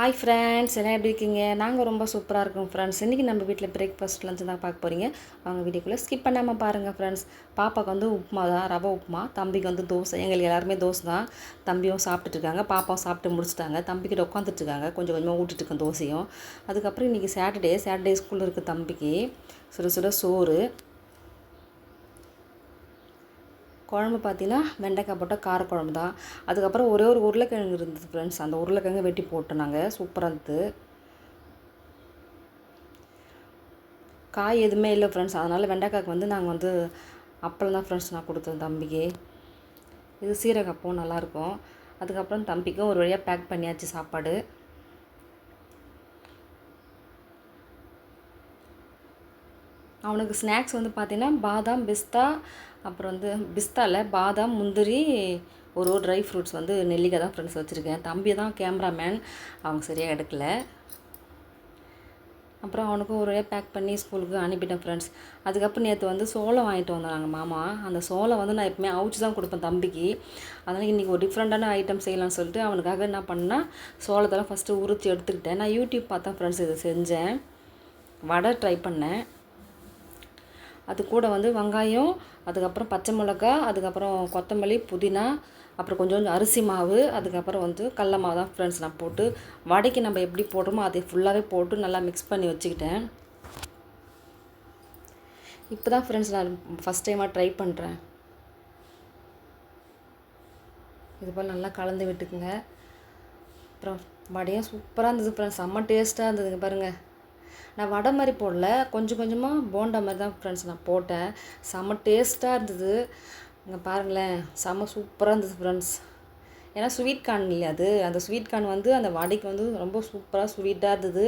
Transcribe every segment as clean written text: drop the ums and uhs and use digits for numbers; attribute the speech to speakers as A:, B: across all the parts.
A: Hi friends, எல்லாம் எப்படி இருக்கீங்க? நாங்கள் ரொம்ப சூப்பராக இருக்கோம் ஃப்ரெண்ட்ஸ். இன்றைக்கி நம்ம வீட்டில் பிரேக்ஃபாஸ்ட் லஞ்சு தான் பார்க்க போகிறீங்க. அவங்க வீடியோக்குள்ளே ஸ்கிப் பண்ணாமல் பாருங்கள் ஃப்ரெண்ட்ஸ். பாப்பாவுக்கு வந்து உப்புமா தான், ரவை உப்புமா. தம்பிக்கு வந்து தோசை. எங்களுக்கு எல்லாருமே தோசை தான். தம்பியும் சாப்பிட்டுட்டு இருக்காங்க, பாப்பாவும் சாப்பிட்டு முடிச்சுட்டாங்க. தம்பிக்கிட்ட உட்காந்துட்ருக்காங்க, கொஞ்சம் கொஞ்சமாக ஊட்டிட்டுருக்கேன் தோசையும். அதுக்கப்புறம் இன்றைக்கி சாட்டர்டே ஸ்கூல் இருக்குது தம்பிக்கு. சுட சுட சோறு. குழம்பு பார்த்தீங்கன்னா வெண்டைக்காய் போட்டால் காரக்குழம்பு தான். அதுக்கப்புறம் ஒரே ஒரு உருளைக்கிழங்கு இருந்தது ஃப்ரெண்ட்ஸ். அந்த உருளைக்கிழங்கு வெட்டி போட்டோம் நாங்கள். சூப்பராக இருந்தது. காய் எதுவுமே இல்லை ஃப்ரெண்ட்ஸ். அதனால் வெண்டைக்காய்க்கு வந்து நாங்கள் வந்து அப்பளம் தான் ஃப்ரெண்ட்ஸ் நான் கொடுத்தேன் தம்பிக்கு. இது சீரகப்பம் நல்லாயிருக்கும். அதுக்கப்புறம் தம்பிக்கும் ஒரு வழியாக பேக் பண்ணியாச்சு சாப்பாடு. அவனுக்கு ஸ்நாக்ஸ் வந்து பார்த்திங்கன்னா பாதாம், பிஸ்தா, அப்புறம் வந்து பிஸ்தாவில் பாதாம், முந்திரி, ஒரு ட்ரை ஃப்ரூட்ஸ் வந்து நெல்லிக்காய் தான் ஃப்ரெண்ட்ஸ் வச்சுருக்கேன். தம்பி தான் கேமராமேன், அவங்க சரியாக எடுக்கல. அப்புறம் அவனுக்கும் ஒரு வழியாக பேக் பண்ணி ஸ்கூலுக்கு அனுப்பிட்டேன் ஃப்ரெண்ட்ஸ். அதுக்கப்புறம் நேற்று வந்து சோளம் வாங்கிட்டு வந்தோம் நாங்கள் மாமா. அந்த சோளம் வந்து நான் எப்பவுமே அவிச்சு தான் கொடுப்பேன் தம்பிக்கு. அதனால் இன்றைக்கி ஒரு டிஃப்ரெண்ட்டான ஐட்டம் செய்யலாம்னு சொல்லிட்டு அவனுக்காக என்ன பண்ணால் சோளத்தெல்லாம் ஃபஸ்ட்டு உரித்து எடுத்துக்கிட்டேன். நான் யூடியூப் பார்த்தேன் ஃப்ரெண்ட்ஸ், இதை செஞ்சேன். வடை ட்ரை பண்ணேன். அது கூட வந்து வெங்காயம், அதுக்கப்புறம் பச்சை மிளகா, அதுக்கப்புறம் கொத்தமல்லி, புதினா, அப்புறம் கொஞ்சம் அரிசி மாவு, அதுக்கப்புறம் வந்து கடல மாவு தான் ஃப்ரெண்ட்ஸ் நான் போட்டு வடைக்கு நம்ம எப்படி போடுறோமோ அதை ஃபுல்லாகவே போட்டு நல்லா மிக்ஸ் பண்ணி வச்சுக்கிட்டேன். இப்போ தான் ஃப்ரெண்ட்ஸ் நான் ஃபஸ்ட் டைமாக ட்ரை பண்ணுறேன். இது போல் நல்லா கலந்து விட்டுக்குங்க. அப்புறம் வடையும் சூப்பராக இருந்தது ஃப்ரெண்ட்ஸ். செம்ம டேஸ்ட்டாக இருந்ததுங்க பாருங்கள். நான் வடை மாதிரி போடல, கொஞ்சம் கொஞ்சமாக போண்டா மாதிரி தான் ஃப்ரெண்ட்ஸ் நான் போட்டேன். செம்ம டேஸ்ட்டாக இருந்தது. இங்கே பாருங்களேன், செம்ம சூப்பராக இருந்தது ஃப்ரெண்ட்ஸ். ஏன்னா ஸ்வீட் கார்ன் இல்லையா அது, அந்த ஸ்வீட் கார்ன் வந்து அந்த வடைக்கு வந்து ரொம்ப சூப்பராக ஸ்வீட்டாக இருந்தது.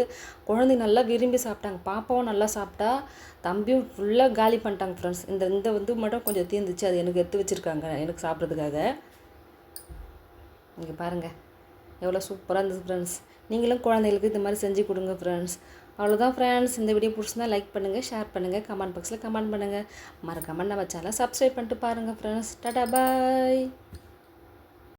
A: குழந்தைங்க நல்லா விரும்பி சாப்பிட்டாங்க. பாப்பாவும் நல்லா சாப்பிட்டா, தம்பியும் ஃபுல்லாக காலி பண்ணிட்டாங்க ஃப்ரெண்ட்ஸ். இந்த வந்து மட்டும் கொஞ்சம் தீர்ந்துச்சு, அது எனக்கு எடுத்து வச்சுருக்காங்க எனக்கு சாப்பிட்றதுக்காக. இங்கே பாருங்கள் எவ்வளோ சூப்பராக இருந்தது ஃப்ரெண்ட்ஸ். நீங்களும் குழந்தைகளுக்கு இந்த மாதிரி செஞ்சு கொடுங்க ஃப்ரெண்ட்ஸ். அவ்வளோதான் ஃப்ரெண்ட்ஸ். இந்த வீடியோ பிடிச்சிருந்தா லைக் பண்ணுங்கள், ஷேர் பண்ணுங்கள், கமெண்ட் பாக்ஸில் கமெண்ட் பண்ணுங்கள். மறக்காமல் நம்ம சேனலை சப்ஸ்கிரைப் பண்ணிட்டு பாருங்கள் ஃப்ரெண்ட்ஸ். டாடா பாய்.